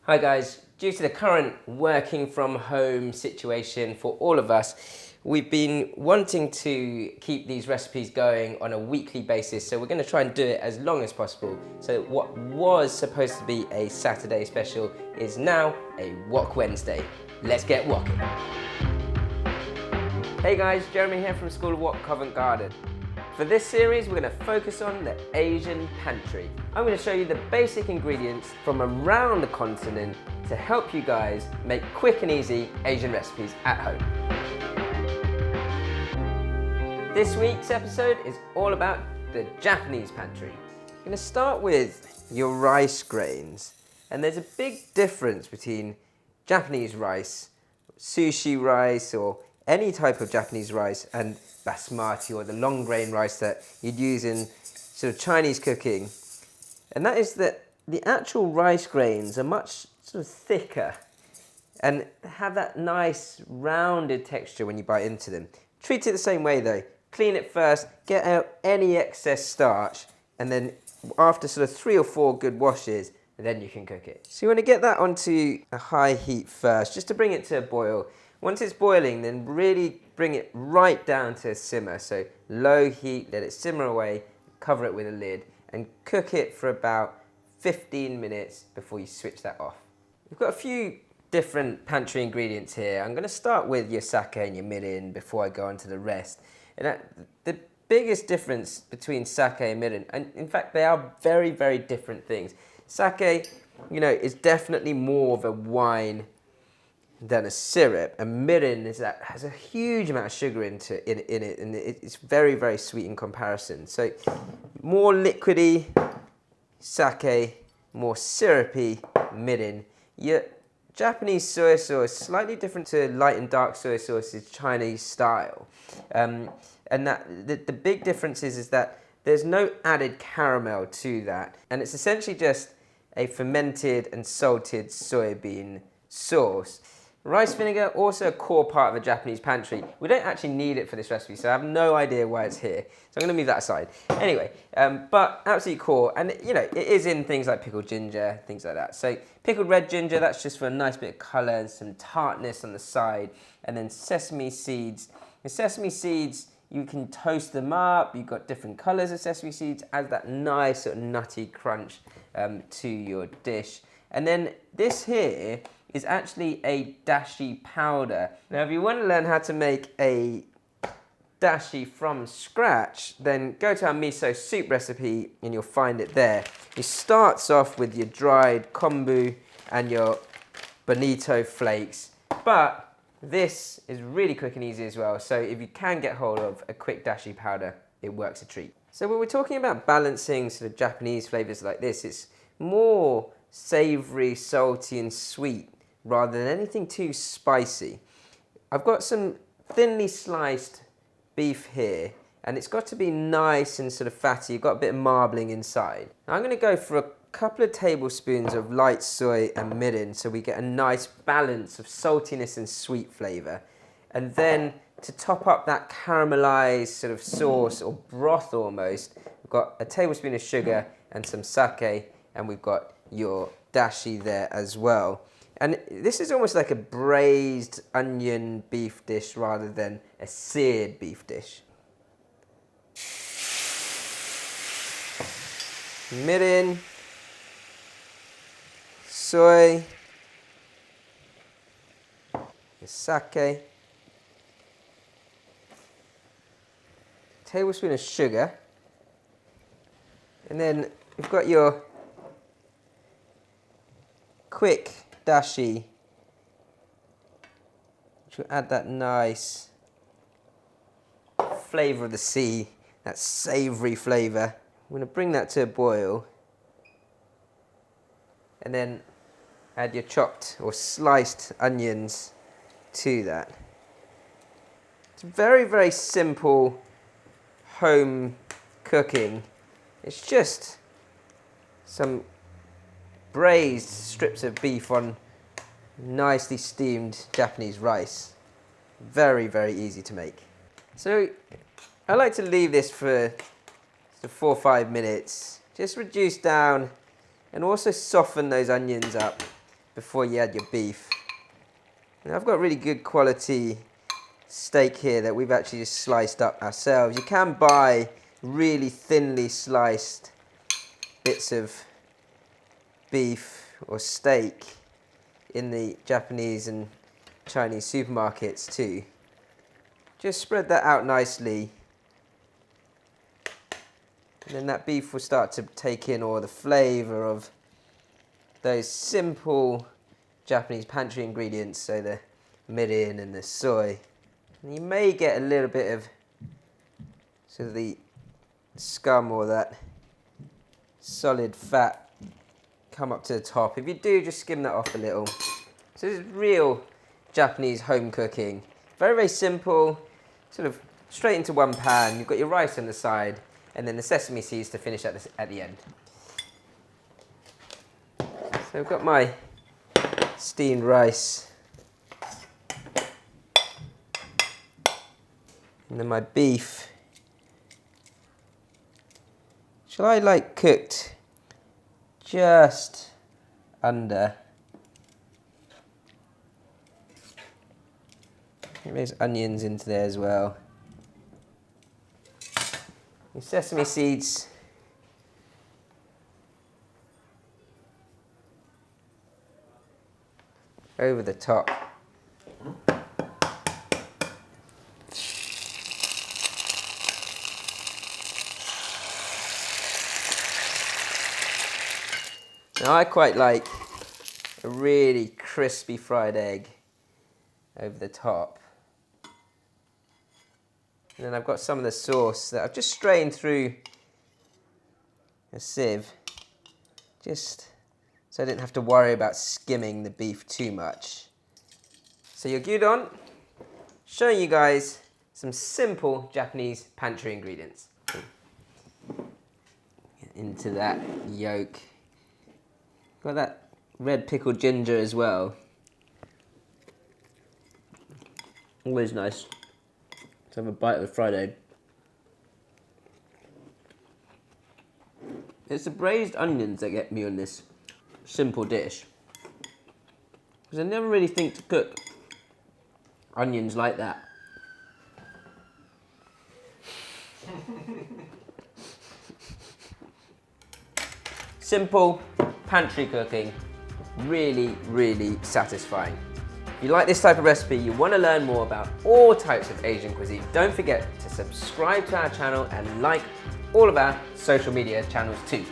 Hi guys, due to the current working from home situation for all of us, we've been wanting to keep these recipes going on a weekly basis, so we're going to try and do it as long as possible. So what was supposed to be a Saturday special is now a Wok Wednesday. Let's get woking. Hey guys, Jeremy here from School of Wok, Covent Garden. For this series, we're going to focus on the Asian pantry. I'm going to show you the basic ingredients from around the continent to help you guys make quick and easy Asian recipes at home. This week's episode is all about the Japanese pantry. You're going to start with your rice grains, and there's a big difference between Japanese rice, sushi rice, or any type of Japanese rice, and basmati, or the long grain rice that you'd use in sort of Chinese cooking. And that is that the actual rice grains are much sort of thicker and have that nice rounded texture when you bite into them. Treat it the same way though. Clean it first, get out any excess starch, and then after sort of 3 or 4 good washes, then you can cook it. So you want to get that onto a high heat first, just to bring it to a boil. Once it's boiling, then really bring it right down to a simmer. So low heat, let it simmer away, cover it with a lid, and cook it for about 15 minutes before you switch that off. We've got a few different pantry ingredients here. I'm going to start with your sake and your mirin before I go on to the rest. And the biggest difference between sake and mirin, and in fact they are very, very different things. Sake, is definitely more of a wine than a syrup, and mirin has a huge amount of sugar in it, and it's very, very sweet in comparison. So more liquidy sake, more syrupy mirin. Your Japanese soy sauce is slightly different to light and dark soy sauce is Chinese style, and that the big difference is that there's no added caramel to that, and it's essentially just a fermented and salted soybean sauce. Rice vinegar, also a core part of a Japanese pantry. We don't actually need it for this recipe, so I have no idea why it's here. So I'm going to move that aside. Anyway, but absolutely core. And it is in things like pickled ginger, things like that. So pickled red ginger, that's just for a nice bit of colour and some tartness on the side. And then sesame seeds. The sesame seeds, you can toast them up. You've got different colours of sesame seeds. Adds that nice sort of nutty crunch to your dish. And then this here is actually a dashi powder. Now, if you want to learn how to make a dashi from scratch, then go to our miso soup recipe and you'll find it there. It starts off with your dried kombu and your bonito flakes, but this is really quick and easy as well. So if you can get hold of a quick dashi powder, it works a treat. So when we're talking about balancing sort of Japanese flavors like this, it's more savory, salty, and sweet, rather than anything too spicy. I've got some thinly sliced beef here, and it's got to be nice and sort of fatty. You've got a bit of marbling inside. Now I'm going to go for a couple of tablespoons of light soy and mirin, so we get a nice balance of saltiness and sweet flavour. And then to top up that caramelized sort of sauce or broth almost, we've got a tablespoon of sugar and some sake, and we've got your dashi there as well. And this is almost like a braised onion beef dish rather than a seared beef dish. Mirin, soy, sake, tablespoon of sugar, and then we've got your quick dashi, which will add that nice flavour of the sea, that savoury flavour. I'm going to bring that to a boil, and then add your chopped or sliced onions to that. It's very, very simple home cooking. It's just some braised strips of beef on nicely steamed Japanese rice. Very, very easy to make. So I like to leave this for 4 or 5 minutes. Just reduce down and also soften those onions up before you add your beef. Now I've got really good quality steak here that we've actually just sliced up ourselves. You can buy really thinly sliced bits of beef or steak in the Japanese and Chinese supermarkets too. Just spread that out nicely, and then that beef will start to take in all the flavour of those simple Japanese pantry ingredients, so the mirin and the soy. And you may get a little bit of sort of the scum or that solid fat come up to the top. If you do, just skim that off a little. So this is real Japanese home cooking. Very, very simple, sort of straight into one pan. You've got your rice on the side, and then the sesame seeds to finish at the end. So I've got my steamed rice, and then my beef, which I like cooked just under. There's onions into there as well. Your sesame seeds. Over the top. Now I quite like a really crispy fried egg over the top. And then I've got some of the sauce that I've just strained through a sieve, just so I didn't have to worry about skimming the beef too much. So your gyudon, showing you guys some simple Japanese pantry ingredients. Get into that yolk. Got that red pickled ginger as well. Always nice to have a bite of a fried egg. It's the braised onions that get me on this simple dish, because I never really think to cook onions like that. Simple pantry cooking, really, really satisfying. If you like this type of recipe, you want to learn more about all types of Asian cuisine, don't forget to subscribe to our channel and like all of our social media channels too.